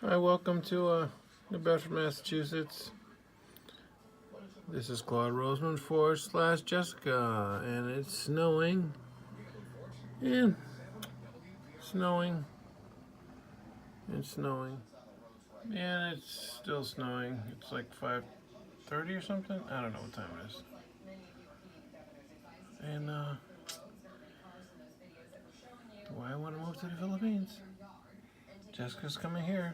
Hi, welcome to New Bedford, Massachusetts. This is Claude Roseman / Jessica, and it's snowing, and snowing, and snowing, and it's still snowing. It's like 5:30 or something. I don't know what time it is. And why I want to move to the Philippines? Jessica's coming here.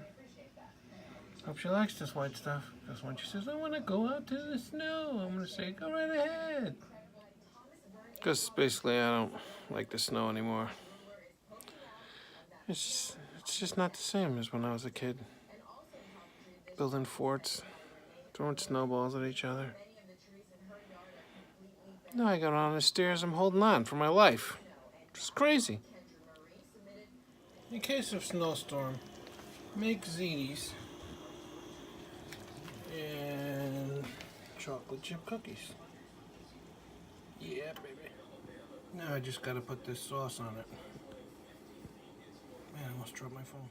Hope she likes this white stuff. Because when she says, I want to go out to the snow, I'm going to say, go right ahead. Because basically I don't like the snow anymore. It's just not the same as when I was a kid. Building forts, throwing snowballs at each other. Now I got on the stairs, I'm holding on for my life. It's crazy. In case of snowstorm, make ziti and chocolate chip cookies. Yeah, baby. Now I just gotta put this sauce on it. Man, I almost dropped my phone.